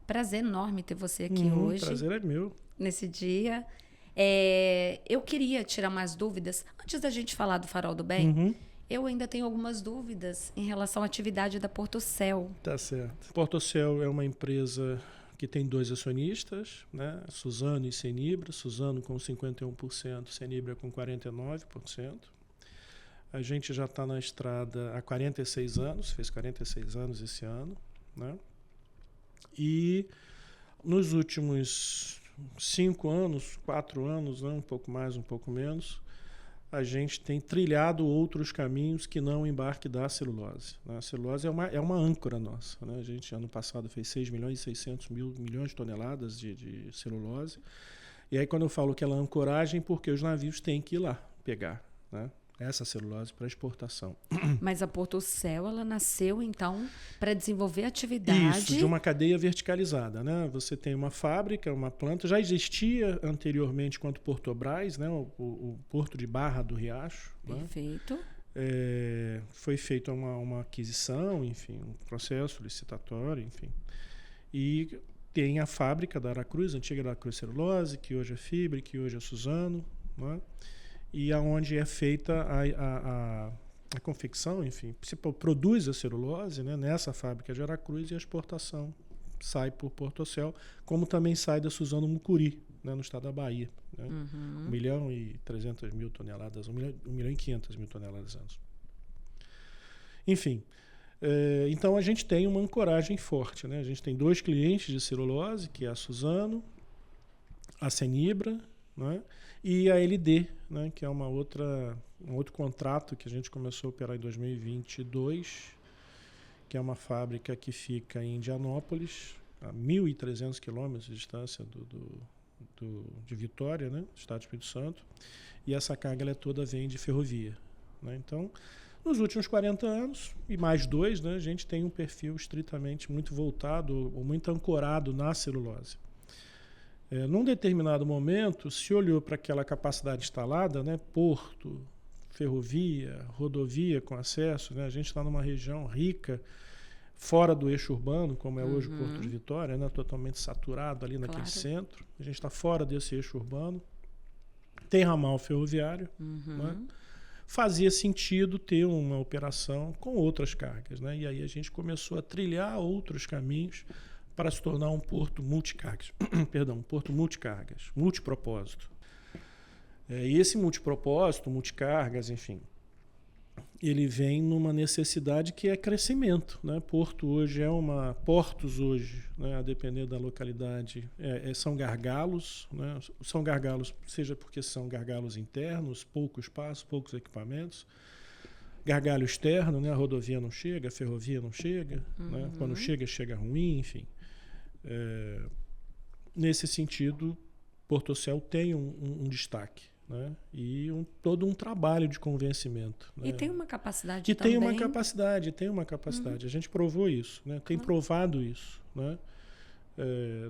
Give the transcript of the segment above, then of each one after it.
Prazer enorme ter você aqui hoje. Prazer é meu. Nesse dia. Eu queria tirar mais dúvidas. Antes da gente falar do Farol do Bem, eu ainda tenho algumas dúvidas em relação à atividade da Portocel. Tá certo. Portocel é uma empresa que tem 2 acionistas, né? Suzano e Senibra. Suzano com 51%, Senibra com 49%. A gente já está na estrada há 46 anos, fez 46 anos esse ano, né? E nos últimos 5 anos, 4 anos, né? Um pouco mais, um pouco menos, a gente tem trilhado outros caminhos que não o embarque da celulose, né? A celulose é uma âncora nossa, né? A gente, ano passado, fez 6 milhões e 600 milhões de toneladas de celulose. E aí, quando eu falo que ela é ancoragem, porque os navios têm que ir lá pegar, né? Essa celulose para exportação. Mas a Portocel, ela nasceu, então, para desenvolver atividade... Isso, de uma cadeia verticalizada, né? Você tem uma fábrica, uma planta, já existia anteriormente quanto Portobras, né? O Porto de Barra do Riacho. Perfeito. Né? Foi feita uma aquisição, enfim, um processo licitatório, enfim. E tem a fábrica da Aracruz, a antiga Aracruz Celulose, que hoje é Fibre, que hoje é Suzano, né? E aonde é feita a confecção, enfim, se produz a celulose, né, nessa fábrica de Aracruz, e a exportação sai por Portocel, como também sai da Suzano Mucuri, né, no estado da Bahia. Né? 1.300.000 toneladas, 1.500.000 toneladas anos. Enfim, então a gente tem uma ancoragem forte. Né? A gente tem 2 clientes de celulose, que é a Suzano, a Senibra, né? E a LD, né? Que é um outro contrato que a gente começou a operar em 2022, que é uma fábrica que fica em Indianópolis, a 1.300 quilômetros de distância de Vitória, né? Estado do Espírito Santo, e essa carga ela toda vem de ferrovia. Né? Então, nos últimos 40 anos, e mais 2, né? A gente tem um perfil estritamente muito voltado ou muito ancorado na celulose. Num determinado momento, se olhou para aquela capacidade instalada, né, porto, ferrovia, rodovia com acesso, né, a gente está numa região rica, fora do eixo urbano, como é hoje o Porto de Vitória, né, totalmente saturado ali naquele centro. A gente está fora desse eixo urbano, tem ramal ferroviário, né, fazia sentido ter uma operação com outras cargas. Né, e aí a gente começou a trilhar outros caminhos para se tornar um porto multicargas, perdão, um porto multicargas, multipropósito. E esse multipropósito, multicargas, enfim, ele vem numa necessidade que é crescimento. Né? Portos hoje, né, a depender da localidade, são gargalos. Né? São gargalos, seja porque são gargalos internos, pouco espaço, poucos equipamentos. Gargalo externo, né? A rodovia não chega, a ferrovia não chega. Né? Quando chega ruim, enfim. Nesse sentido, Portocel tem um destaque, né? E todo um trabalho de convencimento. Né? E tem uma capacidade que também. Tem uma capacidade. A gente provou isso, né? Tem provado isso. Né?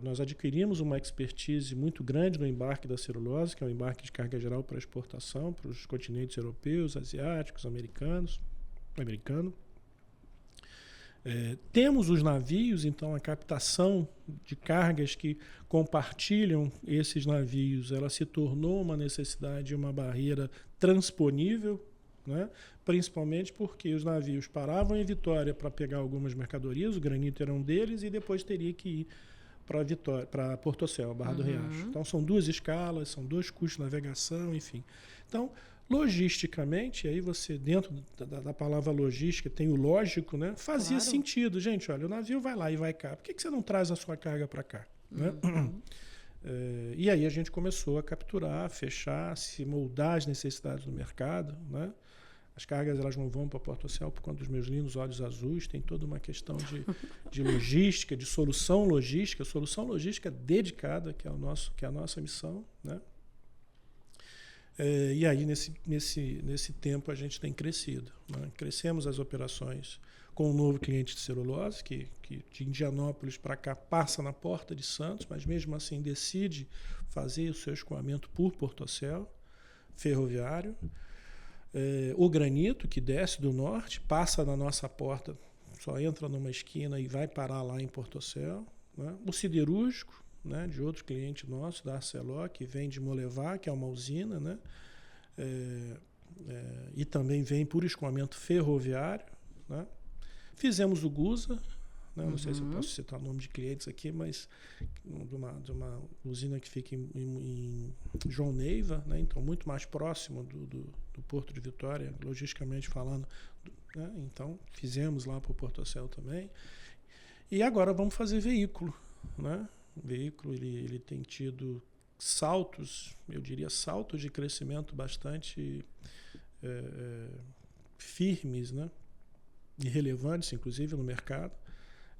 Nós adquirimos uma expertise muito grande no embarque da celulose, que é o embarque de carga geral para exportação para os continentes europeus, asiáticos, americano. Temos os navios, então a captação de cargas que compartilham esses navios, ela se tornou uma necessidade, uma barreira transponível, né? Principalmente porque os navios paravam em Vitória para pegar algumas mercadorias, o granito era um deles, e depois teria que ir para Portocel, Barra do Riacho. Então são 2 escalas, são 2 custos de navegação, enfim. Então, logisticamente, aí você, dentro da palavra logística, tem o lógico, né? Fazia sentido. Gente, olha, o navio vai lá e vai cá. Por que você não traz a sua carga para cá? Né? E aí a gente começou a capturar, fechar, se moldar às necessidades do mercado. Né? As cargas elas não vão para Portocel por conta dos meus lindos olhos azuis, tem toda uma questão de logística, de solução logística dedicada, que é a nossa missão. Né? E aí, nesse tempo, a gente tem crescido. Né? Crescemos as operações com um novo cliente de celulose, que de Indianópolis para cá passa na porta de Santos, mas mesmo assim decide fazer o seu escoamento por Portocel, ferroviário. O granito, que desce do norte, passa na nossa porta, só entra numa esquina e vai parar lá em Portocel. né? O siderúrgico, né? De outro cliente nosso, da Arcelor, que vem de Molevar, que é uma usina, né? E também vem por escoamento ferroviário, né? Fizemos o Gusa, né? Não sei se eu posso citar o nome de clientes aqui, mas de uma usina que fica em João Neiva, né? Então muito mais próximo do Porto de Vitória, logisticamente falando, né? Então fizemos lá para o Portocel também. E agora vamos fazer veículo, né? O veículo ele tem tido saltos, eu diria saltos de crescimento bastante firmes, né? E relevantes, inclusive, no mercado.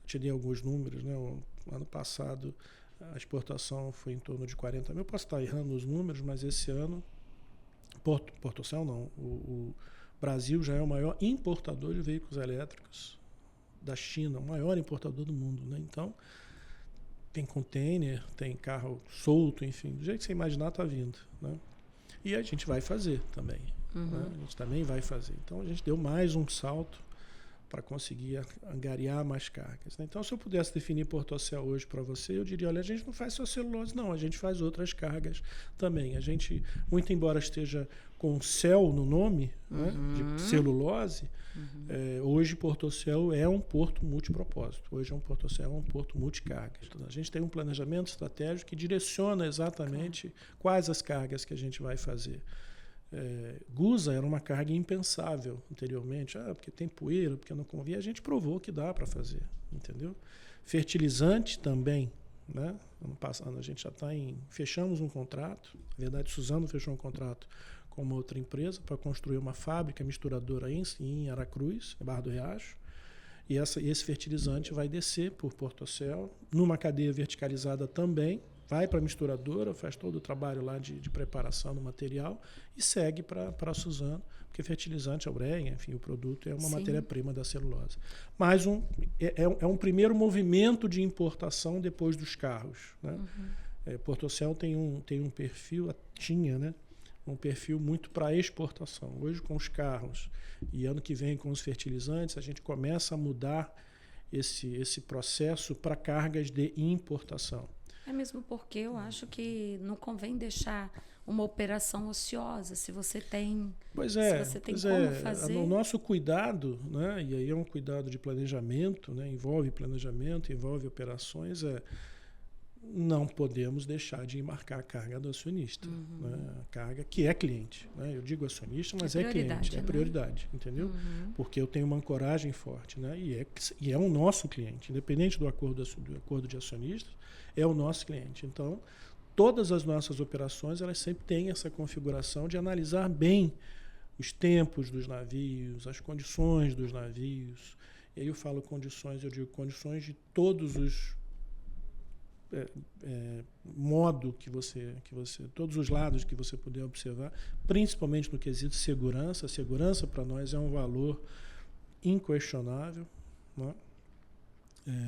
Eu te dei alguns números, né? O ano passado a exportação foi em torno de 40 mil. Posso estar errando os números, mas esse ano, Portocel não, o Brasil já é o maior importador de veículos elétricos da China, o maior importador do mundo, né? Então, tem container, tem carro solto, enfim, do jeito que você imaginar está vindo, né? E a gente vai fazer também, né? A gente também vai fazer. Então, a gente deu mais um salto para conseguir angariar mais cargas, né? Então, se eu pudesse definir Portocel hoje para você, eu diria, olha, a gente não faz só celulose, não, a gente faz outras cargas também. A gente, muito embora esteja com cel no nome, né, de celulose, hoje Portocel é um porto multipropósito. Hoje Portocel é um porto multicargas. Então, a gente tem um planejamento estratégico que direciona exatamente quais as cargas que a gente vai fazer. Gusa era uma carga impensável anteriormente, porque tem poeira, porque não convia. A gente provou que dá para fazer, entendeu? Fertilizante também, né? Ano passado a gente já fechamos um contrato, na verdade Suzano fechou um contrato com uma outra empresa para construir uma fábrica misturadora em Aracruz, Barra do Riacho, e esse fertilizante vai descer por Portocel, numa cadeia verticalizada também, vai para a misturadora, faz todo o trabalho lá de preparação do material e segue para a Suzano, porque fertilizante é ureia, enfim, o produto é uma matéria-prima da celulose. Mas é um primeiro movimento de importação depois dos carros, né? Portocel tem um perfil, tinha, né? Um perfil muito para exportação. Hoje, com os carros e ano que vem com os fertilizantes, a gente começa a mudar esse processo para cargas de importação. É mesmo porque eu acho que não convém deixar uma operação ociosa, se você tem, se você tem como fazer. O nosso cuidado, né, e aí é um cuidado de planejamento, né, envolve planejamento, envolve operações, não podemos deixar de embarcar a carga do acionista, né, a carga que é cliente, né, eu digo acionista, mas é cliente, é prioridade, entendeu? Porque eu tenho uma ancoragem forte, né, e é o nosso cliente, independente do acordo de acionistas, é o nosso cliente. Então, todas as nossas operações, elas sempre têm essa configuração de analisar bem os tempos dos navios, as condições dos navios. E aí eu falo condições, eu digo condições de todos os todos os lados que você puder observar, principalmente no quesito segurança. A segurança para nós é um valor inquestionável, né?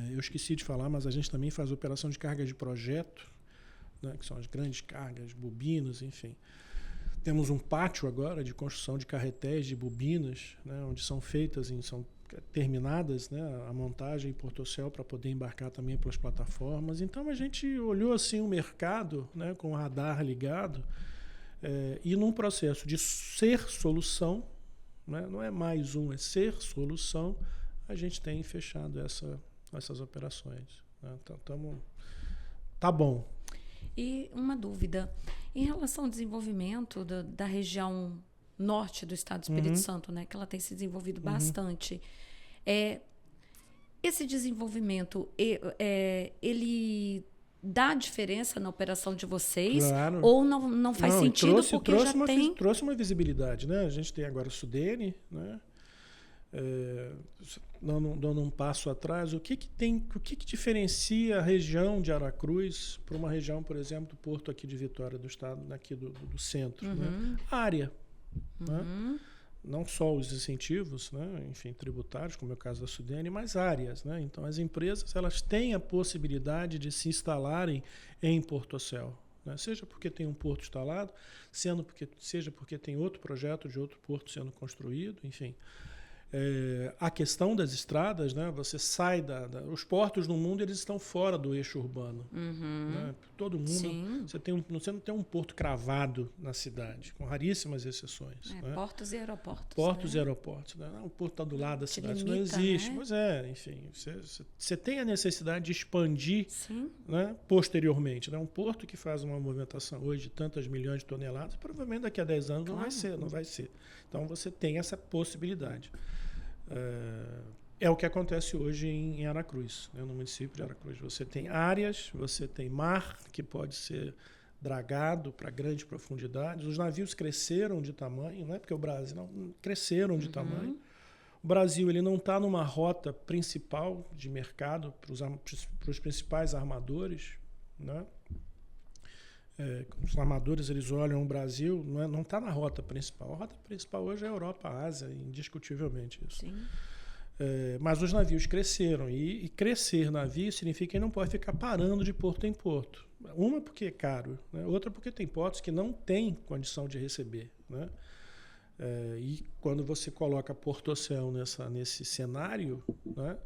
Eu esqueci de falar, mas a gente também faz operação de carga de projeto, né, que são as grandes cargas, bobinas, enfim. Temos um pátio agora de construção de carretéis de bobinas, né, onde são terminadas, né, a montagem em Portocel para poder embarcar também pelas plataformas. Então a gente olhou assim o mercado, né, com o radar ligado, e num processo de ser solução, né, não é mais é ser solução, a gente tem fechado essas operações, né? Então, tá bom. E uma dúvida, em relação ao desenvolvimento da região norte do estado do Espírito Santo, né, que ela tem se desenvolvido bastante, esse desenvolvimento, ele dá diferença na operação de vocês? Claro. Ou não faz sentido porque trouxe uma visibilidade, né? A gente tem agora o Sudene, né? Dando um passo atrás, o que diferencia a região de Aracruz para uma região, por exemplo, do Porto aqui de Vitória, do estado, aqui do centro, né? A área, né? Não só os incentivos, né, enfim, tributários, como é o caso da Sudene, mas áreas, né? Então as empresas, elas têm a possibilidade de se instalarem em Portocel, né? Seja porque tem um porto instalado, seja porque tem outro projeto de outro porto sendo construído, enfim. A questão das estradas, né? Você sai os portos no mundo, eles estão fora do eixo urbano. Né? Todo mundo. Sim. Você não tem um porto cravado na cidade, com raríssimas exceções. Né? Portos e aeroportos. Portos né? e aeroportos. Né? O porto está do lado da cidade, limita, isso não existe. Né? Mas enfim, você tem a necessidade de expandir, né? Posteriormente. Né? Um porto que faz uma movimentação hoje de tantas milhões de toneladas, provavelmente daqui a 10 anos não vai ser. Então você tem essa possibilidade. É o que acontece hoje em Aracruz, né? No município de Aracruz. Você tem áreas, você tem mar que pode ser dragado para grandes profundidades. Os navios cresceram de tamanho, né? Porque o Brasil cresceram de tamanho. O Brasil ele não está numa rota principal de mercado para os principais armadores, né? Os armadores eles olham o Brasil, não está na rota principal. A rota principal hoje é a Europa, a Ásia, indiscutivelmente isso. Sim. Mas os navios cresceram e crescer navio significa que não pode ficar parando de porto em porto. Uma porque é caro, né? Outra porque tem portos que não têm condição de receber, né? E quando você coloca Porto Oceão nesse cenário, né?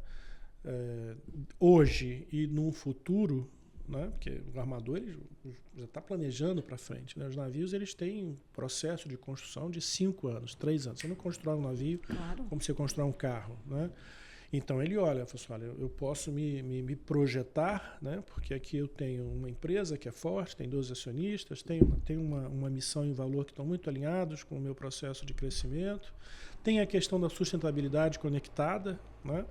Hoje e no futuro, né? Porque o armador ele já está planejando para frente, né? Os navios eles têm um processo de construção de 5 anos, 3 anos. Você não constrói um navio como você constrói um carro, né? Então ele olha, eu posso me projetar, né? Porque aqui eu tenho uma empresa que é forte, tem 12 acionistas, tenho uma missão e um valor que estão muito alinhados com o meu processo de crescimento. Tem a questão da sustentabilidade conectada, né?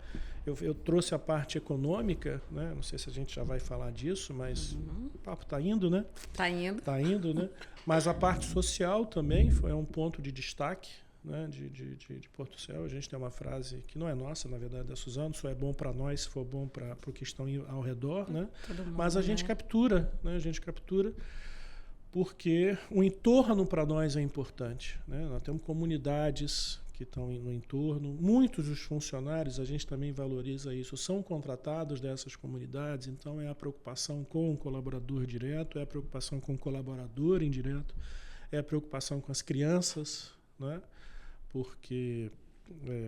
Eu trouxe a parte econômica, né? Não sei se a gente já vai falar disso, mas o papo está indo, né? Está indo, né? Mas a parte social também foi um ponto de destaque, né? de Porto Céu. A gente tem uma frase que não é nossa, na verdade, é da Suzano: só é bom para nós se for bom para o que estão ao redor, né? Mas a gente captura, né? A gente captura porque o entorno para nós é importante, né? Nós temos comunidades que estão no entorno. Muitos dos funcionários, a gente também valoriza isso, são contratados dessas comunidades, então é a preocupação com o colaborador direto, é a preocupação com o colaborador indireto, é a preocupação com as crianças, né? Porque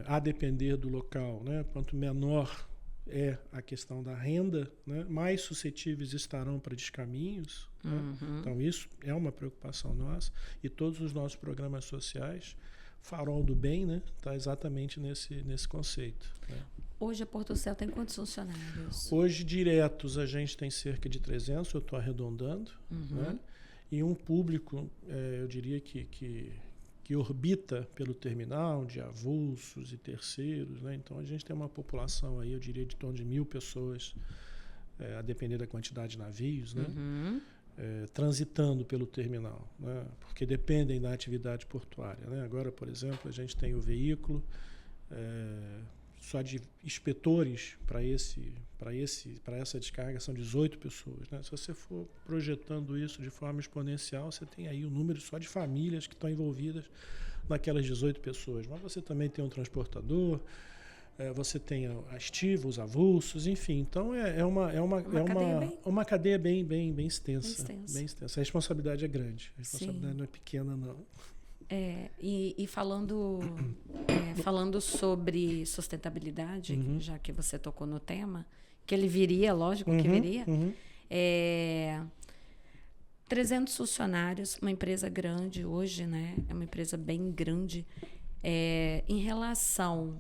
a depender do local, né? Quanto menor é a questão da renda, né? Mais suscetíveis estarão para descaminhos, né? Então isso é uma preocupação nossa, e todos os nossos programas sociais, Farol do Bem, né? Está exatamente nesse conceito, né? Hoje a Porto Céu tem quantos funcionários? Hoje, diretos, a gente tem cerca de 300, eu estou arredondando, né? E um público, eu diria que orbita pelo terminal, de avulsos e terceiros, né? Então a gente tem uma população aí, eu diria, de torno de 1.000 pessoas, a depender da quantidade de navios, né? Transitando pelo terminal, né? Porque dependem da atividade portuária, né? Agora, por exemplo, a gente tem o veículo só de inspetores para essa descarga são 18 pessoas, né? Se você for projetando isso de forma exponencial, você tem aí o número só de famílias que estão envolvidas naquelas 18 pessoas. Mas você também tem um transportador, você tem a estiva, os avulsos, enfim. Então é uma cadeia bem extensa. Bem extensa. A responsabilidade é grande. A responsabilidade não é pequena, não. E falando sobre sustentabilidade, já que você tocou no tema, que ele viria, lógico que viria, 300 funcionários, uma empresa grande hoje, né? É uma empresa bem grande. Em relação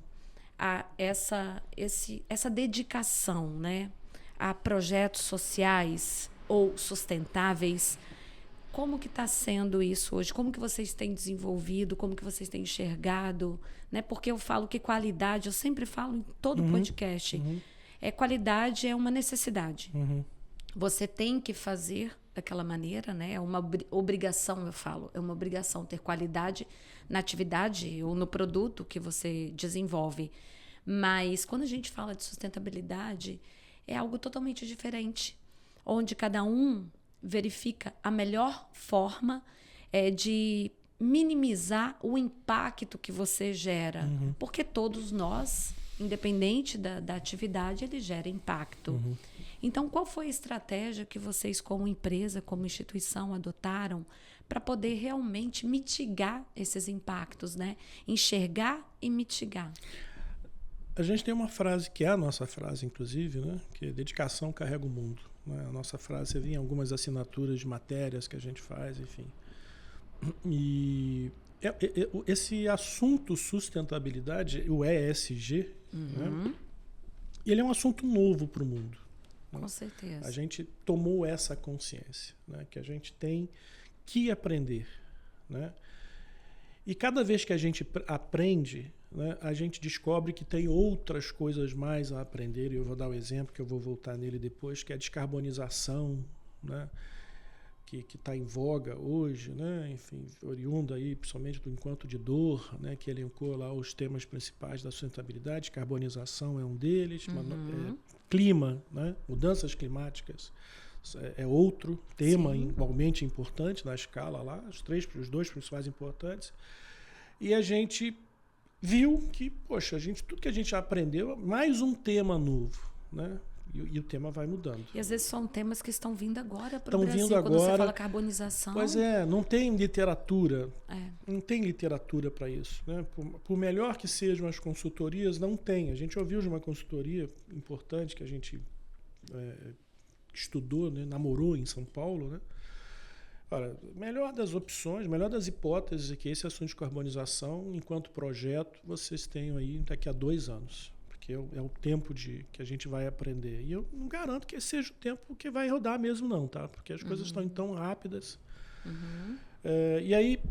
a essa dedicação, né, a projetos sociais ou sustentáveis, como que está sendo isso hoje? Como que vocês têm desenvolvido? Como que vocês têm enxergado? Né? Porque eu falo que qualidade, eu sempre falo em todo podcast, qualidade é uma necessidade. Você tem que fazer daquela maneira, né? É uma obrigação, eu falo, é uma obrigação ter qualidade na atividade ou no produto que você desenvolve. Mas quando a gente fala de sustentabilidade, é algo totalmente diferente, onde cada um verifica a melhor forma de minimizar o impacto que você gera. Porque todos nós, independente da atividade, ele gera impacto. Então, qual foi a estratégia que vocês, como empresa, como instituição, adotaram para poder realmente mitigar esses impactos, né? Enxergar e mitigar. A gente tem uma frase que é a nossa frase, inclusive, né? Que é dedicação carrega o mundo. Né? A nossa frase vem em algumas assinaturas de matérias que a gente faz, enfim. E esse assunto sustentabilidade, o ESG, né? Ele é um assunto novo para o mundo. Com certeza. A gente tomou essa consciência, né? Que a gente tem que aprender, né? E cada vez que a gente aprende, né, a gente descobre que tem outras coisas mais a aprender. E eu vou dar o exemplo, que eu vou voltar nele depois, que é a descarbonização, né? Que está em voga hoje, né? Enfim, oriunda aí, principalmente do Encontro de Doha, né? Que elencou lá os temas principais da sustentabilidade. Descarbonização é um deles, clima, né? Mudanças climáticas é outro tema igualmente importante na escala lá, os dois principais importantes. E a gente viu que, poxa, tudo que a gente aprendeu, mais um tema novo, né? E o tema vai mudando. E às vezes são temas que estão vindo agora para o Brasil. Vindo agora, quando você fala carbonização. Pois é, não tem literatura. Não tem literatura para isso. Né? Por melhor que sejam as consultorias, não tem. A gente ouviu de uma consultoria importante que a gente estudou, né? Namorou em São Paulo, né? Olha, melhor das opções, melhor das hipóteses é que esse assunto de carbonização, enquanto projeto, vocês tenham aí daqui a 2 anos. Porque é o tempo que a gente vai aprender. E eu não garanto que esse seja o tempo que vai rodar mesmo, não, tá? Porque as coisas estão tão rápidas. E aí,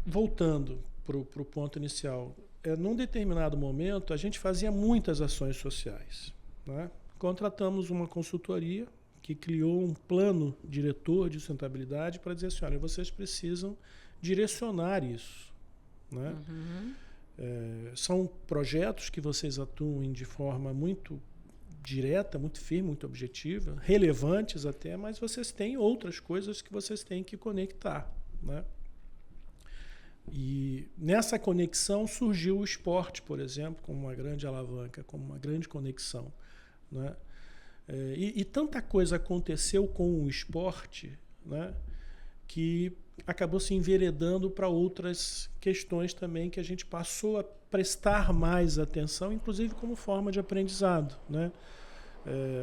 voltando para o ponto inicial, num determinado momento, a gente fazia muitas ações sociais. Né? Contratamos uma consultoria que criou um plano diretor de sustentabilidade para dizer assim, olha, vocês precisam direcionar isso. Né? São projetos que vocês atuam de forma muito direta, muito firme, muito objetiva, relevantes até, mas vocês têm outras coisas que vocês têm que conectar. Né? E nessa conexão surgiu o esporte, por exemplo, como uma grande alavanca, como uma grande conexão. Né? E tanta coisa aconteceu com o esporte, né, que acabou se enveredando para outras questões também que a gente passou a prestar mais atenção, inclusive como forma de aprendizado. Né?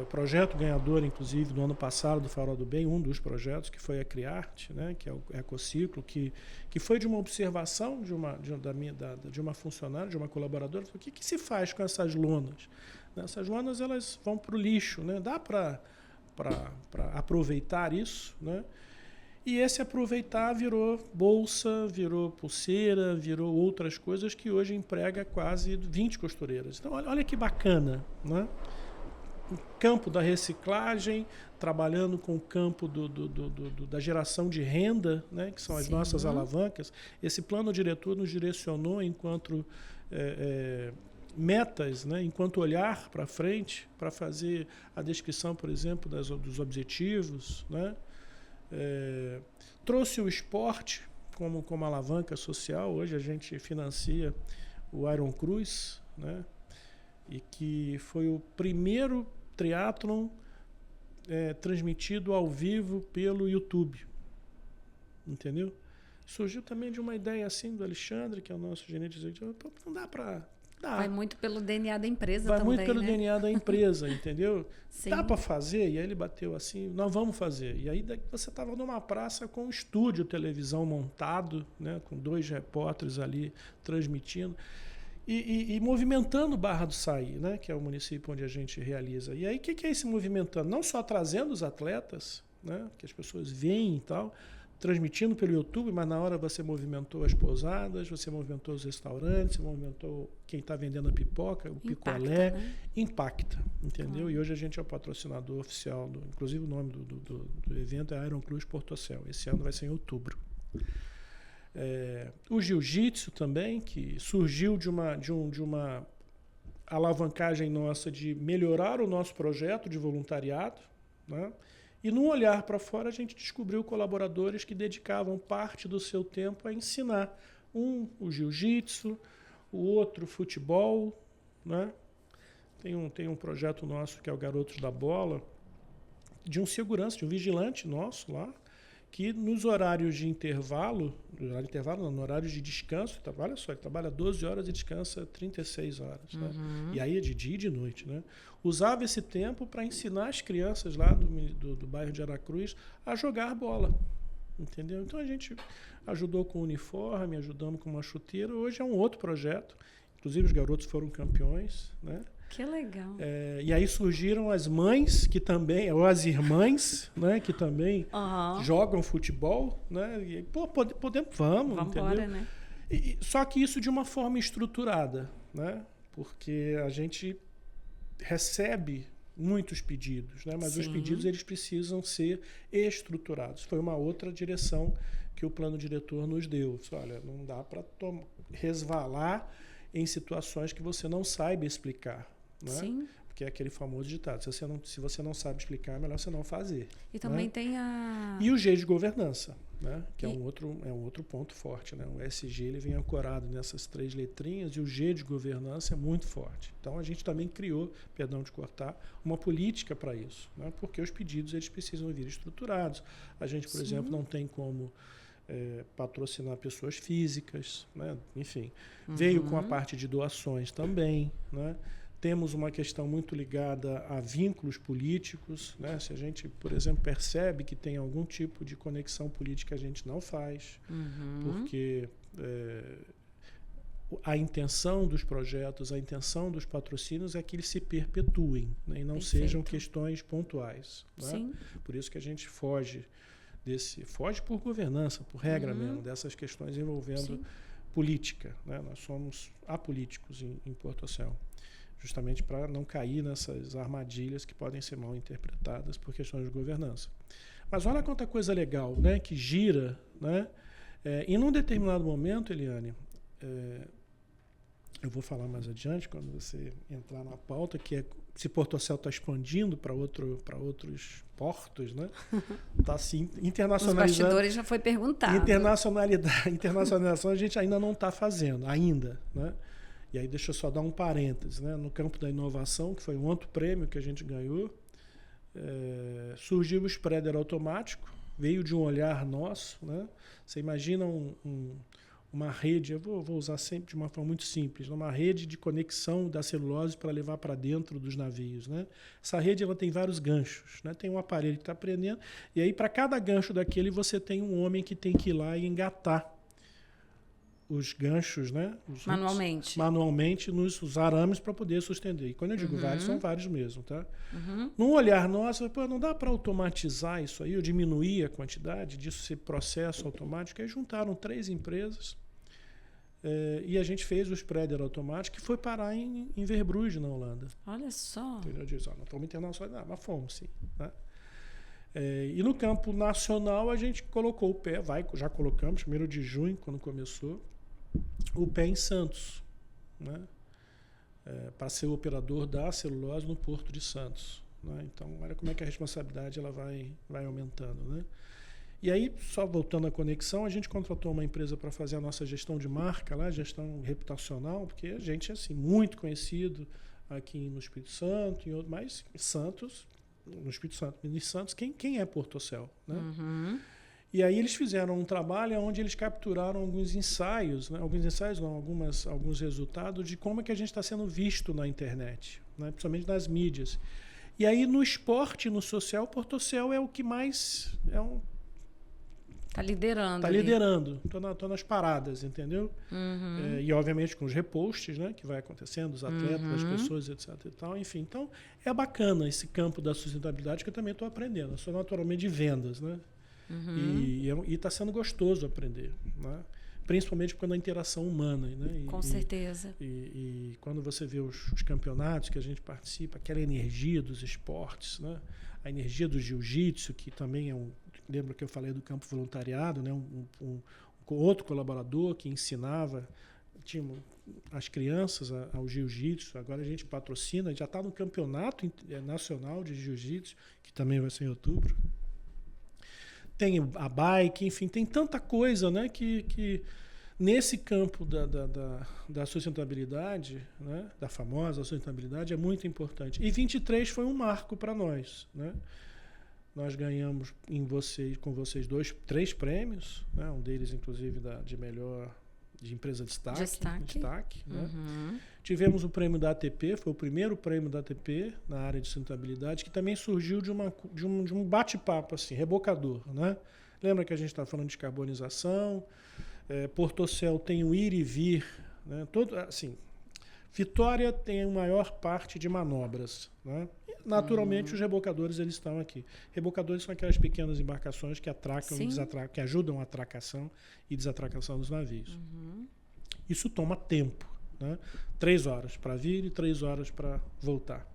O projeto ganhador, inclusive, do ano passado do Farol do Bem, um dos projetos, que foi a Criarte, né, que é o Ecociclo, que foi de uma observação de uma funcionária, de uma colaboradora. O que se faz com essas lonas? Essas lonas elas vão para o lixo, né? Dá para aproveitar isso, né? E esse aproveitar virou bolsa, virou pulseira, virou outras coisas que hoje emprega quase 20 costureiras. Então, olha que bacana, né? O campo da reciclagem, trabalhando com o campo da geração de renda, né? Que são as nossas alavancas. Esse plano diretor nos direcionou enquanto metas, né, enquanto olhar para frente, para fazer a descrição, por exemplo, dos objetivos. Né? Trouxe o esporte como alavanca social. Hoje a gente financia o Iron Cruz, né? E que foi o primeiro triatlon transmitido ao vivo pelo YouTube. Entendeu? Surgiu também de uma ideia assim do Alexandre, que é o nosso gerente executivo. Não dá para... Vai muito pelo DNA da empresa também. Vai muito pelo DNA da empresa, entendeu? Sim. Dá para fazer? E aí ele bateu assim, nós vamos fazer. E aí você estava numa praça com um estúdio televisão montado, né, com 2 repórteres ali transmitindo e movimentando Barra do Saí, né, que é o município onde a gente realiza. E aí o que é esse movimentando? Não só trazendo os atletas, né, que as pessoas veem e tal, transmitindo pelo YouTube, mas na hora você movimentou as pousadas, você movimentou os restaurantes, você movimentou quem está vendendo a pipoca, o picolé. Né? Impacta, entendeu? Claro. E hoje a gente é o patrocinador oficial, inclusive o nome do evento é Iron Cruz Portocel. Esse ano vai ser em outubro. O jiu-jitsu também, que surgiu de uma alavancagem nossa de melhorar o nosso projeto de voluntariado, né? E num olhar para fora a gente descobriu colaboradores que dedicavam parte do seu tempo a ensinar. O jiu-jitsu, o outro o futebol. Né? Tem um projeto nosso que é o Garotos da Bola, de um segurança, de um vigilante nosso lá, que nos horários de intervalo, no horário de descanso, olha só, ele trabalha 12 horas e descansa 36 horas. Né? E aí é de dia e de noite. Né? Usava esse tempo para ensinar as crianças lá do bairro de Aracruz a jogar bola. Entendeu? Então a gente ajudou com o uniforme, ajudamos com uma chuteira. Hoje é um outro projeto. Inclusive os garotos foram campeões. Né? Que legal. E aí surgiram as mães, que também, ou as irmãs, né, que também jogam futebol, né? E, podemos, vamos, entendeu? Embora, né? Só que isso de uma forma estruturada, né? Porque a gente recebe muitos pedidos, né? Mas os pedidos eles precisam ser estruturados. Foi uma outra direção que o plano diretor nos deu. Olha, não dá para resvalar em situações que você não saiba explicar. Né? Sim. Porque é aquele famoso ditado, se você não sabe explicar, é melhor você não fazer. E também né? tem a... E o G de governança, né? Que é um outro ponto forte. Né? O SG ele vem ancorado nessas 3 letrinhas e o G de governança é muito forte. Então a gente também criou, perdão de cortar, uma política para isso. Né? Porque os pedidos eles precisam vir estruturados. A gente, por exemplo, não tem como patrocinar pessoas físicas. Né? Enfim, veio com a parte de doações também, né? Temos uma questão muito ligada a vínculos políticos. Né? Se a gente, por exemplo, percebe que tem algum tipo de conexão política, a gente não faz. Porque a intenção dos projetos, a intenção dos patrocínios é que eles se perpetuem, né? E não sejam questões pontuais. Né? Por isso que a gente foge por governança, por regra mesmo, dessas questões envolvendo política. Né? Nós somos apolíticos em Porto Ocel. Justamente para não cair nessas armadilhas que podem ser mal interpretadas por questões de governança. Mas olha quanta coisa legal, né, que gira. Né? E num determinado momento, Eliane, eu vou falar mais adiante, quando você entrar na pauta, que é se Porto Ocel está expandindo para outros portos, né? Está se internacionalizando. Os bastidores já foi perguntado. Internacionalização a gente ainda não está fazendo, ainda, né? E aí deixa eu só dar um parêntese, né? No campo da inovação, que foi um outro prêmio que a gente ganhou, surgiu o spreader automático, veio de um olhar nosso, né? Você imagina uma rede, eu vou usar sempre de uma forma muito simples, uma rede de conexão da celulose para levar para dentro dos navios. Né? Essa rede ela tem vários ganchos, né? Tem um aparelho que está prendendo, e aí para cada gancho daquele você tem um homem que tem que ir lá e engatar os ganchos, né? Manualmente nos arames para poder suspender. E quando eu digo vários, são vários mesmo. Tá? Num olhar nosso, não dá para automatizar isso aí, ou diminuir a quantidade disso ser processo automático. Aí juntaram 3 empresas e a gente fez o spreader automático que foi parar em Verbrugge, na Holanda. Olha só. Entendeu? Diz, não estamos internacionais, mas fomos sim. Né? E no campo nacional a gente colocou o pé, já colocamos, 1º de junho, quando começou, o pé em Santos, né? Para ser o operador da celulose no Porto de Santos. Né? Então, olha como é que a responsabilidade ela vai aumentando. Né? E aí, só voltando à conexão, a gente contratou uma empresa para fazer a nossa gestão de marca, lá, gestão reputacional, porque a gente é assim, muito conhecido aqui no Espírito Santo, mas Santos, no Espírito Santo, em Santos, quem é Porto Ocel? Né? E aí eles fizeram um trabalho onde eles capturaram alguns ensaios, né? Alguns resultados de como é que a gente está sendo visto na internet, né? Principalmente nas mídias. E aí no esporte, no social, Porto Ocel é o que mais... Está liderando. Está liderando. Estou nas paradas, entendeu? E obviamente com os reposts, né? Que vai acontecendo, os atletas, as pessoas, etc. E tal. Enfim, então é bacana esse campo da sustentabilidade que eu também estou aprendendo. Eu sou naturalmente de vendas, né? E está sendo gostoso aprender, né? Principalmente quando a interação humana. Né? Com certeza. E quando você vê os campeonatos que a gente participa, aquela energia dos esportes, né? A energia do jiu-jitsu, que também lembra que eu falei do campo voluntariado, né? Um outro colaborador que ensinava as crianças ao jiu-jitsu. Agora a gente patrocina, já está no campeonato nacional de jiu-jitsu, que também vai ser em outubro. Tem a bike, enfim, tem tanta coisa, né, que nesse campo da sustentabilidade, né, da famosa sustentabilidade, é muito importante. E 23 foi um marco para nós. Né? Nós ganhamos com vocês 3 prêmios, né? Um deles, inclusive, de empresa de destaque, né? Tivemos o prêmio da ATP, foi o primeiro prêmio da ATP na área de sustentabilidade, que também surgiu de um bate-papo assim, rebocador, né? Lembra que a gente está falando de descarbonização? Portocel tem o ir e vir, né? Assim, Vitória tem a maior parte de manobras, né? E, naturalmente, os rebocadores eles estão aqui. Rebocadores são aquelas pequenas embarcações que atracam e desatracam, que ajudam a atracação e desatracação dos navios. Isso toma tempo, né? 3 horas para vir e 3 horas para voltar.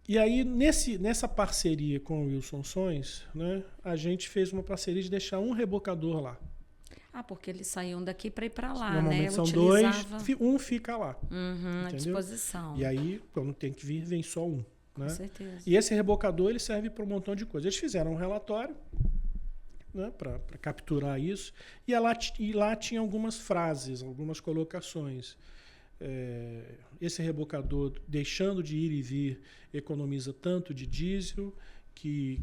E aí, nessa parceria com o Wilson Sons, né, a gente fez uma parceria de deixar um rebocador lá. Porque eles saíam daqui para ir para lá, normalmente, né? São 2, um fica lá. À disposição. E aí, quando tem que vir, vem só um. Né? Com certeza. E esse rebocador ele serve para um montão de coisas. Eles fizeram um relatório, né, para capturar isso, e lá tinha algumas frases, algumas colocações. Esse rebocador, deixando de ir e vir, economiza tanto de diesel que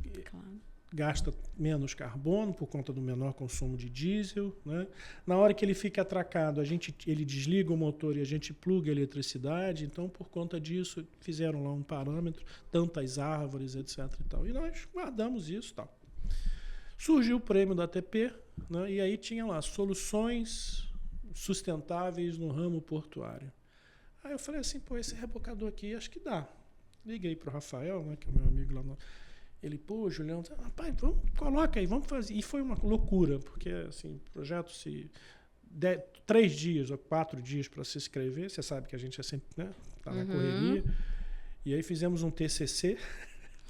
gasta menos carbono por conta do menor consumo de diesel, né? Na hora que ele fica atracado, ele desliga o motor e a gente pluga a eletricidade. Então, por conta disso, fizeram lá um parâmetro, tantas árvores, etc. E tal. E nós guardamos isso, tal. Surgiu o prêmio da ATP, né? E aí tinha lá soluções sustentáveis no ramo portuário. Aí eu falei assim, esse rebocador aqui acho que dá. Liguei para o Rafael, né, que é o meu amigo lá. Ele, Julião, rapaz, coloca aí, vamos fazer. E foi uma loucura, porque assim, o projeto 3 dias ou 4 dias para se inscrever, você sabe que a gente é sempre, né, tá na correria. E aí fizemos um TCC,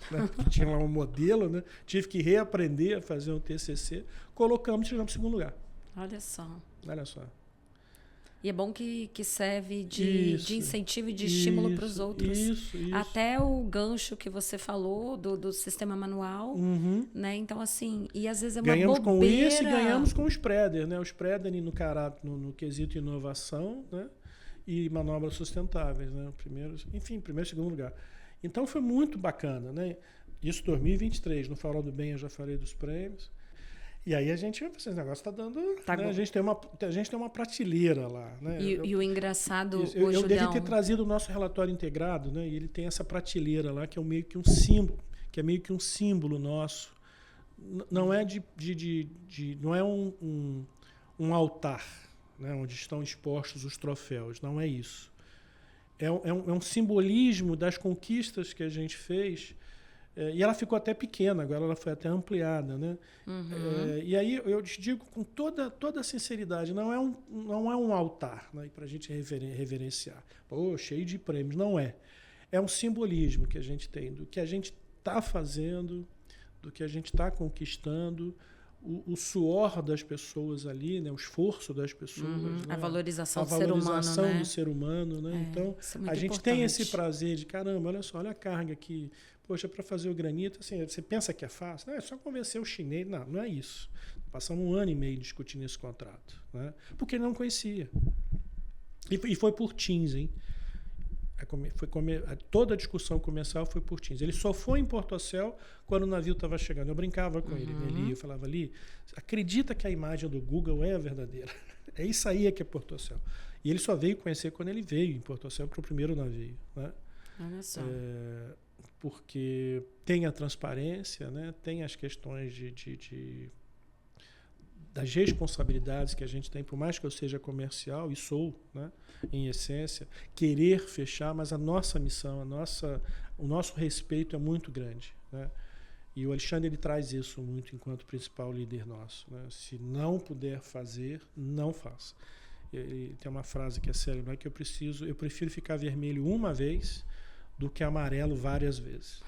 né, tinha lá um modelo, né, tive que reaprender a fazer um TCC, colocamos e chegamos em 2º lugar. Olha só. Olha só. E é bom que serve de incentivo e de estímulo para os outros. Isso. Até o gancho que você falou do sistema manual, né? Então, assim, e às vezes é uma ganhamos bobeira. Com isso e ganhamos com o spreader, né? O spreader no quesito inovação, né? E manobras sustentáveis, né? Primeiro e 2º lugar. Então, foi muito bacana, né? Isso 2023. No Farol do Bem eu já falei dos prêmios. E aí esse negócio está dando... né? A gente tem uma prateleira lá. Né? E o engraçado... Eu devia ter trazido o nosso relatório integrado, né? E ele tem essa prateleira lá, que é meio que um símbolo, nosso. Não é não é um altar, né? Onde estão expostos os troféus. Não é isso. É um simbolismo das conquistas que a gente fez. E ela ficou até pequena, agora ela foi até ampliada, né? E aí eu te digo com toda sinceridade, não é um altar, né, para a gente reverenciar. Cheio de prêmios, não é. É um simbolismo que a gente tem do que a gente está fazendo, do que a gente está conquistando, o suor das pessoas ali, né, o esforço das pessoas, né, a valorização do ser humano, né? Então a gente tem esse prazer de caramba, olha a carga aqui. Poxa, para fazer o granito, assim, você pensa que é fácil? Não, é só convencer o chinês. Não é isso. Passamos 1 ano e meio discutindo esse contrato, né? Porque ele não conhecia. E foi por Teams, hein? Toda a discussão comercial foi por Teams. Ele só foi em Portocel quando o navio estava chegando. Eu brincava com ele, ali, eu falava ali, acredita que a imagem do Google é a verdadeira. É isso aí que é Portocel. E ele só veio conhecer quando ele veio em Portocel para o primeiro navio, né? Olha só. Porque tem a transparência, né? Tem as questões das responsabilidades que a gente tem, por mais que eu seja comercial, e sou, né, em essência, querer fechar, mas a nossa missão, o nosso respeito é muito grande, né? E o Alexandre ele traz isso muito enquanto principal líder nosso, né? Se não puder fazer, não faça. Ele tem uma frase que é célebre, que eu prefiro ficar vermelho uma vez do que amarelo várias vezes.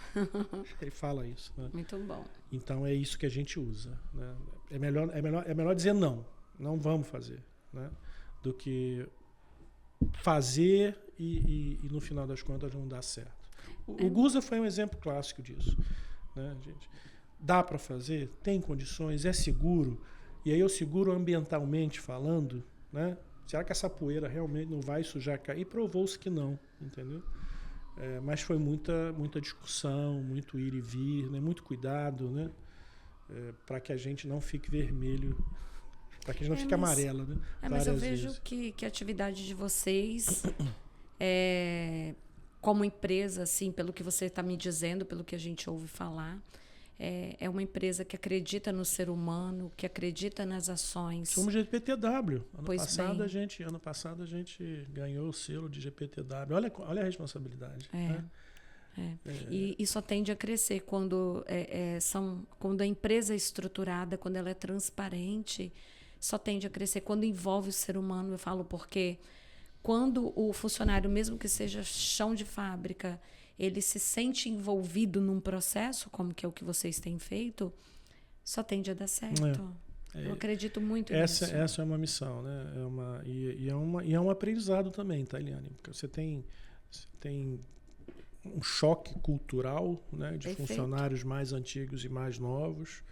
Ele fala isso, né? Muito bom. Então é isso que a gente usa, né? É melhor dizer não vamos fazer, né? Do que fazer e no final das contas não dar certo. O Gusa foi um exemplo clássico disso, né, gente? Dá para fazer, tem condições, é seguro, e aí eu seguro ambientalmente falando, né? Será que essa poeira realmente não vai sujar cair? Provou-se que não, entendeu? Mas foi muita discussão, muito ir e vir, né? Muito cuidado, né? Para que a gente não fique vermelho, para que a gente não fique amarelo, né? Mas eu vejo que a atividade de vocês, como empresa, assim, pelo que você está me dizendo, pelo que a gente ouve falar, é uma empresa que acredita no ser humano, que acredita nas ações. Somos GPTW. Ano passado a gente ganhou o selo de GPTW. Olha a responsabilidade. Né? E só tende a crescer quando a empresa é estruturada, quando ela é transparente, só tende a crescer. Quando envolve o ser humano, eu falo porque quando o funcionário, mesmo que seja chão de fábrica, ele se sente envolvido num processo, como que é o que vocês têm feito, só tende a dar certo. Eu acredito muito nisso. Essa é uma missão, né? É um aprendizado também, tá, Eliane? Porque você tem um choque cultural, né, de funcionários mais antigos e mais novos.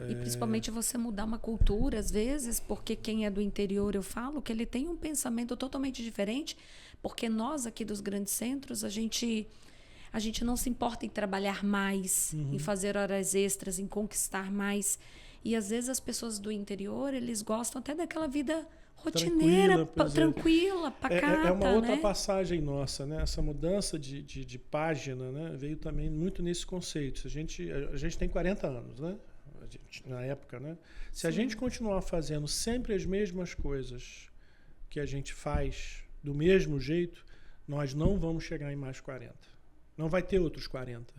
E principalmente você mudar uma cultura, às vezes, porque quem é do interior, eu falo, que ele tem um pensamento totalmente diferente, porque nós aqui dos grandes centros, a gente não se importa em trabalhar mais, em fazer horas extras, em conquistar mais. E às vezes as pessoas do interior, eles gostam até daquela vida rotineira, tranquila, pacata. É uma outra passagem nossa, né? Essa mudança de página, né? Veio também muito nesse conceito. A gente tem 40 anos, né? Na época, né? Se a gente continuar fazendo sempre as mesmas coisas que a gente faz do mesmo jeito, nós não vamos chegar em mais 40. Não vai ter outros 40,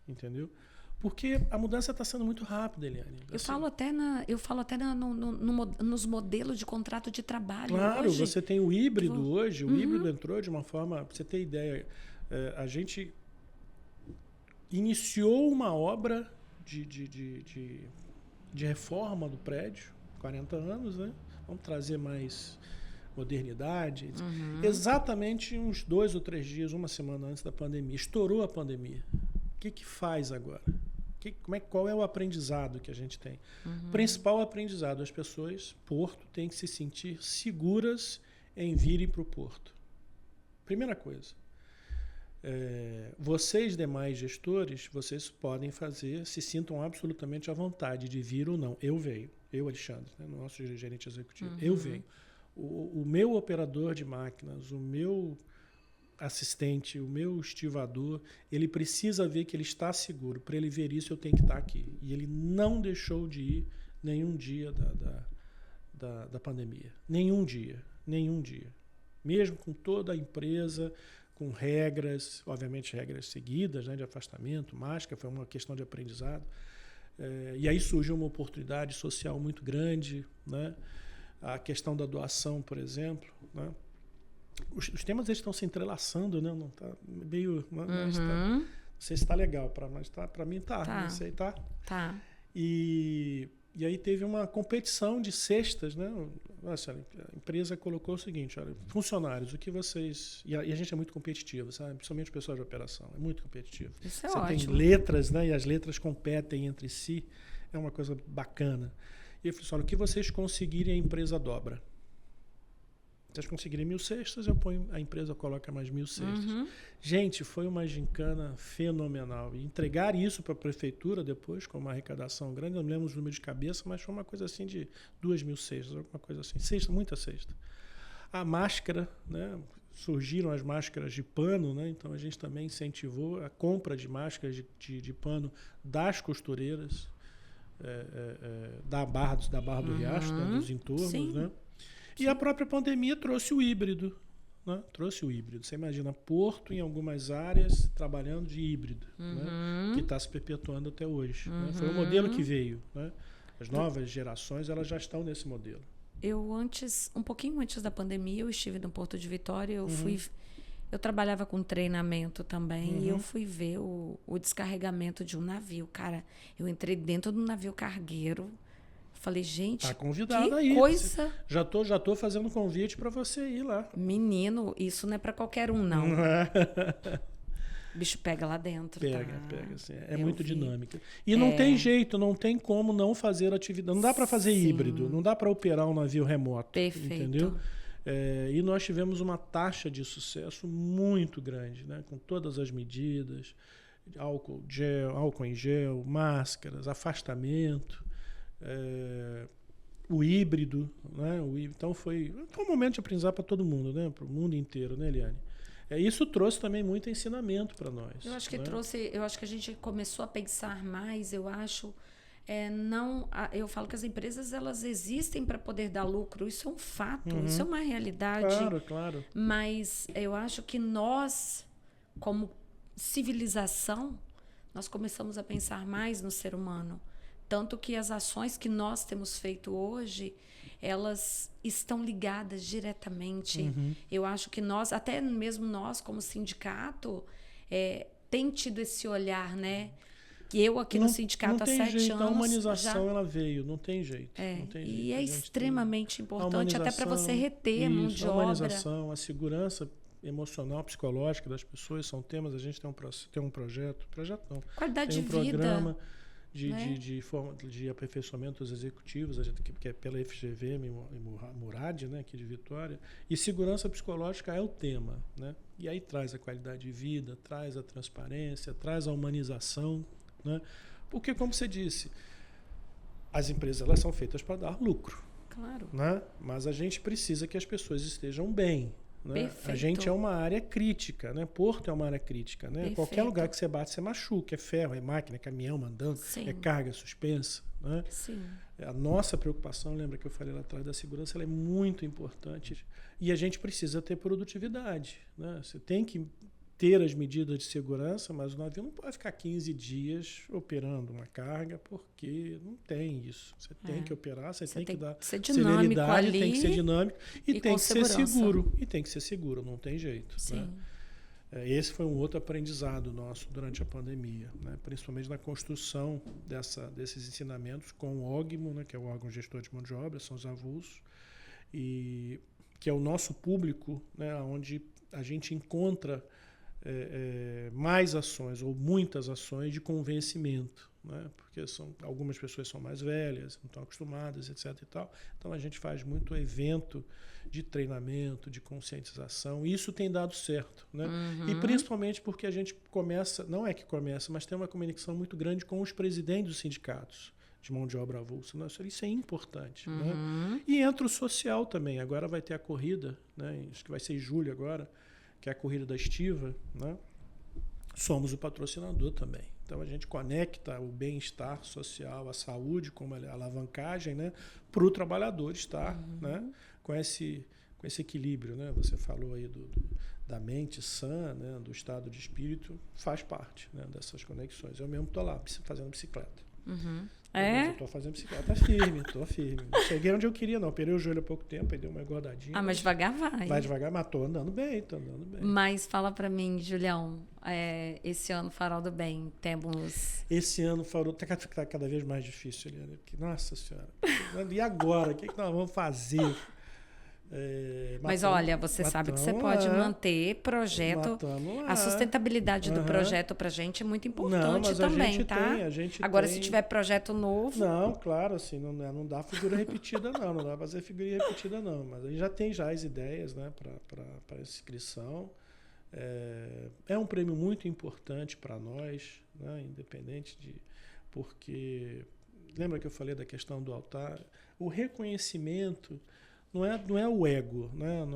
entendeu? Porque a mudança está sendo muito rápida, Eliane. Eu falo até nos modelos de contrato de trabalho. Claro, hoje, você tem o híbrido hoje. O híbrido entrou de uma forma... Pra você ter ideia, a gente iniciou uma obra de reforma do prédio, 40 anos, né? Vamos trazer mais modernidade. Exatamente uns 2 ou 3 dias, uma semana antes da pandemia. Estourou a pandemia. O que faz agora? Qual é o aprendizado que a gente tem? O principal aprendizado, as pessoas, Porto, têm que se sentir seguras em virem para o Porto. Primeira coisa. Vocês, demais gestores, vocês podem se sintam absolutamente à vontade de vir ou não. Eu venho. Eu, Alexandre, né, nosso gerente executivo. Eu venho. O meu operador de máquinas, o meu assistente, o meu estivador, ele precisa ver que ele está seguro. Para ele ver isso, eu tenho que estar aqui. E ele não deixou de ir nenhum dia da pandemia. Nenhum dia. Mesmo com toda a empresa, com regras, obviamente regras seguidas, né, de afastamento, máscara, foi uma questão de aprendizado. E aí surgiu uma oportunidade social muito grande, né? A questão da doação, por exemplo, né? Os temas eles estão se entrelaçando, né? Não tá meio, mas não sei se está legal, mas para mim tá. Não sei, tá. E aí teve uma competição de cestas, né? Nossa, a empresa colocou o seguinte: olha, funcionários, o que vocês... E a gente é muito competitivo, sabe? Principalmente o pessoal de operação, é muito competitivo. Isso é Você ótimo. tem letras, né? E as letras competem entre si, é uma coisa bacana. E eu falei assim, olha, o que vocês conseguirem, a empresa dobra. Se vocês conseguirem 1.000 cestas, a empresa coloca mais 1.000 cestas. Gente, foi uma gincana fenomenal. E entregar isso para a prefeitura depois, com uma arrecadação grande, não me lembro os números de cabeça, mas foi uma coisa assim de 2.000 cestas, alguma coisa assim. Muita cesta. A máscara, né? Surgiram as máscaras de pano, né? Então a gente também incentivou a compra de máscaras de pano das costureiras, da Barra do Riacho, né? Dos entornos, né? E a própria pandemia trouxe o híbrido. Né? Você imagina Porto, em algumas áreas, trabalhando de híbrido, né? Que está se perpetuando até hoje. Né? Foi o modelo que veio. Né? As novas gerações elas já estão nesse modelo. Um pouquinho antes da pandemia, eu estive no Porto de Vitória. Eu trabalhava com treinamento também e eu fui ver o descarregamento de um navio. Cara, eu entrei dentro do navio cargueiro. Falei, gente, tá convidado que aí. coisa... Já tô fazendo convite para você ir lá. Menino, isso não é para qualquer um, não. O bicho pega lá dentro. Pega, assim, muito dinâmica. E não tem jeito, não tem como não fazer atividade. Não dá para fazer híbrido, não dá para operar um navio remoto. Perfeito. Entendeu? E nós tivemos uma taxa de sucesso muito grande, né? Com todas as medidas, álcool em gel, máscaras, afastamento, o híbrido, né? Então foi um momento de aprendizado para todo mundo, né? Para o mundo inteiro, né, Eliane? Isso trouxe também muito ensinamento para nós. Eu acho que né? eu acho que a gente começou a pensar mais, eu acho. Eu falo que as empresas elas existem para poder dar lucro, isso é um fato, isso é uma realidade. Claro. Mas eu acho que nós, como civilização, nós começamos a pensar mais no ser humano. Tanto que as ações que nós temos feito hoje, elas estão ligadas diretamente. Eu acho que nós, até mesmo nós como sindicato, tem tido esse olhar, né? Que eu aqui no sindicato há 7 jeito, anos... A humanização ela veio, não tem jeito. Não tem e jeito. É extremamente importante, até para você reter mão de a obra. humanização, a segurança emocional, psicológica das pessoas são temas. A gente tem um projeto não. Qualidade tem um de vida. programa né? de aperfeiçoamento dos executivos, que é pela FGV e Murad, né, aqui de Vitória. E segurança psicológica é o tema. Né? E aí traz a qualidade de vida, traz a transparência, traz a humanização. Né? Porque, como você disse, as empresas elas são feitas para dar lucro. Claro. Né? Mas a gente precisa que as pessoas estejam bem. Né? A gente é uma área crítica, né? Porto é uma área crítica. Né? Qualquer lugar que você bate, você machuca. É ferro, é máquina, é caminhão mandando, é carga suspensa. Né? Sim. A nossa preocupação, lembra que eu falei lá atrás da segurança, ela é muito importante. E a gente precisa ter produtividade. Né? Você tem que ter as medidas de segurança, mas o navio não pode ficar 15 dias operando uma carga, porque não tem isso. Você tem que operar, você tem que dar celeridade, tem que ser dinâmico e tem que ser seguro. E tem que ser seguro, não tem jeito. Sim. Né? Esse foi um outro aprendizado nosso durante a pandemia, né? Principalmente na construção desses ensinamentos com o OGMO, né? Que é o órgão gestor de mão de obra, são os avulsos, e que é o nosso público, né? Onde a gente encontra mais ações ou muitas ações de convencimento, né? Porque algumas pessoas são mais velhas, não estão acostumadas, etc. e tal. Então a gente faz muito evento de treinamento, de conscientização, e isso tem dado certo, né? E principalmente porque a gente mas tem uma comunicação muito grande com os presidentes dos sindicatos de mão de obra avulsa. Isso é importante. Né? E entra o social também. Agora vai ter a corrida, né? Acho que vai ser em julho agora, que é a corrida da Estiva, né? Somos o patrocinador também. Então a gente conecta o bem-estar social, a saúde como a alavancagem, né? Para o trabalhador estar, né? com esse equilíbrio. Né? Você falou aí da mente sã, né? Do estado de espírito, faz parte, né? Dessas conexões. Eu mesmo estou lá fazendo bicicleta. Eu tô fazendo bicicleta tô firme. Não cheguei onde eu queria, não. Operei o joelho há pouco tempo, aí deu uma engordadinha. Mas devagar vai. Vai devagar, mas tô andando bem. Mas fala pra mim, Julião, esse ano Farol do Bem, temos... Esse ano Farol tá cada vez mais difícil, Eliane. Nossa Senhora. E agora? O que nós vamos fazer? Mas olha, você sabe que você pode manter projeto. A sustentabilidade do projeto pra gente é muito importante também, tá? Agora, se tiver projeto novo. Não, claro, assim, não dá figura repetida, não. Não dá pra fazer figura repetida, não. Mas a gente já tem as ideias, né, para inscrição. É um prêmio muito importante para nós, né, independente de. Porque. Lembra que eu falei da questão do altar? O reconhecimento. Não é o ego, né?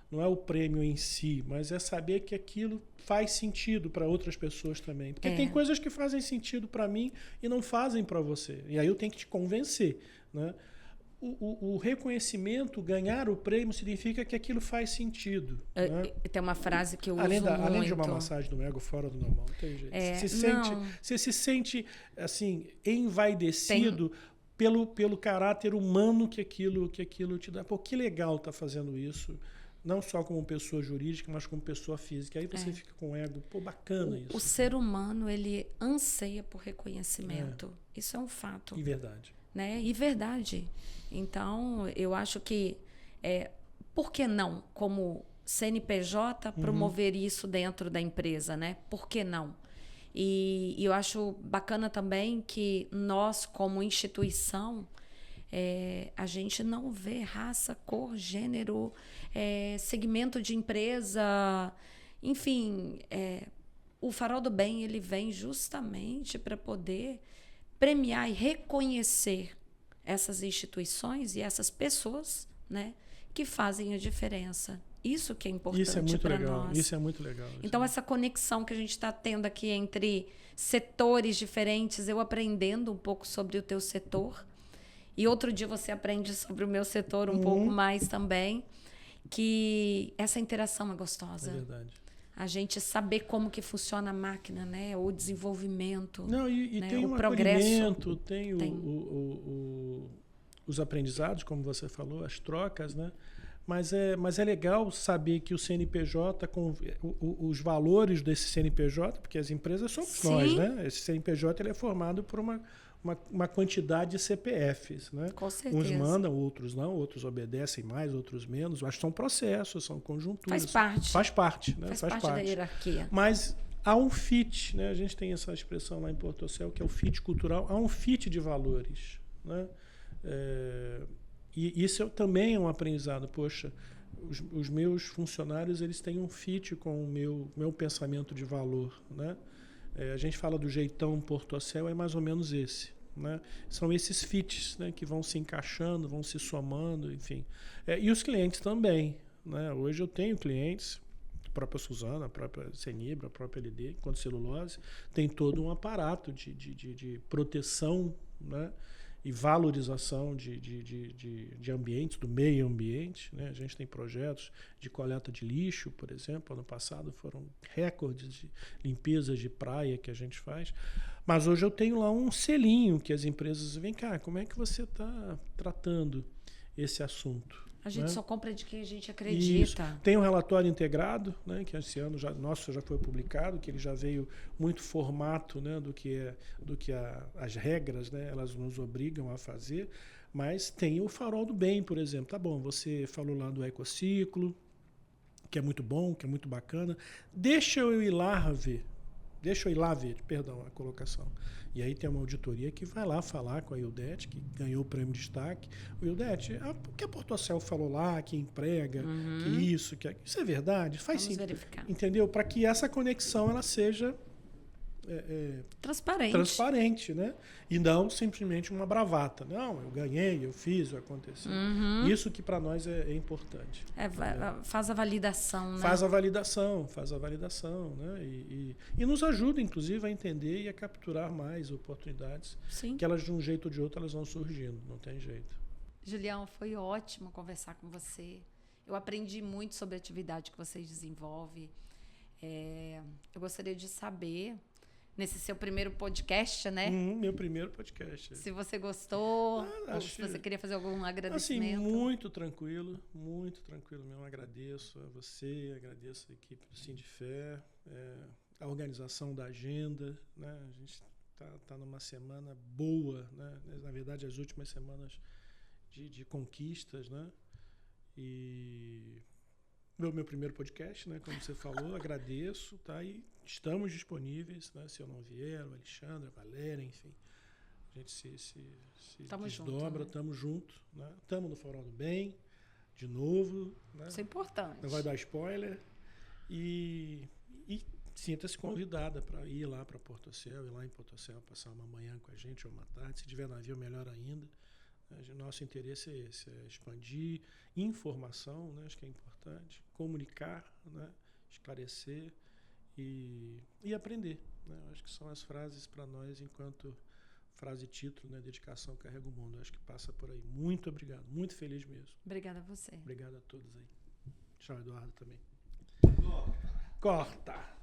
Não é o prêmio em si, mas é saber que aquilo faz sentido para outras pessoas também. Porque tem coisas que fazem sentido para mim e não fazem para você. E aí eu tenho que te convencer. Né? O reconhecimento, ganhar o prêmio, significa que aquilo faz sentido. Né? Tem uma frase que eu uso além de uma massagem do ego fora do normal, não tem jeito. Você se sente assim, envaidecido pelo caráter humano que aquilo te dá. Pô, que legal tá fazendo isso. Não só como pessoa jurídica, mas como pessoa física. Aí você fica com o ego. Pô, bacana isso. O ser humano, ele anseia por reconhecimento. Isso é um fato. E verdade. Né? E verdade. Então, eu acho que... por que não, como CNPJ, promover isso dentro da empresa? Né? Por que não? E eu acho bacana também que nós, como instituição, a gente não vê raça, cor, gênero, segmento de empresa, enfim, o Farol do Bem ele vem justamente para poder premiar e reconhecer essas instituições e essas pessoas, né, que fazem a diferença. Isso que é importante para nós. Isso é muito legal. Então, essa conexão que a gente está tendo aqui entre setores diferentes, eu aprendendo um pouco sobre o teu setor, e outro dia você aprende sobre o meu setor um pouco mais também, que essa interação é gostosa. É verdade. A gente saber como que funciona a máquina, né? O desenvolvimento. Não, e né? tem o um progresso. Tem os aprendizados, como você falou, as trocas, né? Mas é legal saber que o CNPJ, com os valores desse CNPJ, porque as empresas somos Sim. nós, né? Esse CNPJ ele é formado por uma quantidade de CPFs, né? Com certeza. Uns mandam, outros não, outros obedecem mais, outros menos. Mas são processos, são conjunturas. Faz parte. Faz parte, né? Faz parte da hierarquia. Mas há um fit, né? A gente tem essa expressão lá em Porto Céu, que é o fit cultural. Há um fit de valores, né? E isso também é um aprendizado. Poxa, os meus funcionários eles têm um fit com o meu pensamento de valor, né? A gente fala do jeitão Porto Céu, é mais ou menos esse, né? São esses fits, né, que vão se encaixando, vão se somando, enfim. E os clientes também, né? Hoje eu tenho clientes, a própria Suzano, a própria Cenibra, a própria LD, enquanto celulose, tem todo um aparato de proteção, né? E valorização de ambientes, do meio ambiente, né? A gente tem projetos de coleta de lixo, por exemplo. Ano passado foram recordes de limpezas de praia que a gente faz. Mas hoje eu tenho lá um selinho que as empresas... Vem cá, como é que você está tratando esse assunto? A gente, né? Só compra de quem a gente acredita. Isso. Tem um relatório integrado, né, que esse ano nosso já foi publicado, que ele já veio muito formato, né, do que as regras, né, elas nos obrigam a fazer, mas tem o Farol do Bem, por exemplo. Tá bom, você falou lá do ecociclo, que é muito bom, que é muito bacana. Deixa eu ir lá ver, perdão, a colocação. E aí tem uma auditoria que vai lá falar com a Ildete, que ganhou o prêmio de destaque. O Ildete, o que a Porto Céu falou lá, que emprega, que isso é verdade? Faz sim. Verificar. Entendeu? Para que essa conexão ela seja transparente, né? E não simplesmente uma bravata. Não, eu ganhei, eu fiz, aconteceu. Isso que para nós é importante. Faz a validação, né? Faz a validação, né? E nos ajuda, inclusive, a entender e a capturar mais oportunidades. Sim. Que elas, de um jeito ou de outro, elas vão surgindo. Não tem jeito. Julião, foi ótimo conversar com você. Eu aprendi muito sobre a atividade que vocês desenvolvem. Eu gostaria de saber... Nesse seu primeiro podcast, né? Meu primeiro podcast. Se você gostou, ou se você queria fazer algum agradecimento. Assim, muito tranquilo mesmo. Agradeço a você, agradeço a equipe do Sindifé, a organização da agenda, né? A gente tá numa semana boa, né? Na verdade, as últimas semanas de conquistas, né? E... Meu primeiro podcast, né? Como você falou, agradeço, tá? E estamos disponíveis, né? Se eu não vier, o Alexandre, a Valéria, enfim. A gente se desdobra, estamos juntos, né? Estamos no Farol do Bem, de novo. Né? Isso é importante. Não vai dar spoiler. E sinta-se convidada para ir lá para Porto Céu, ir lá em Porto Céu, passar uma manhã com a gente ou uma tarde. Se tiver navio, melhor ainda. Nosso interesse é esse, é expandir informação, né? Acho que é importante, comunicar, né? Esclarecer e aprender, né? Acho que são as frases para nós enquanto frase título, né? Dedicação carrega o mundo. Acho que passa por aí. Muito obrigado, muito feliz mesmo. Obrigada a você. Obrigado a todos aí. Tchau, Eduardo, também. Corta!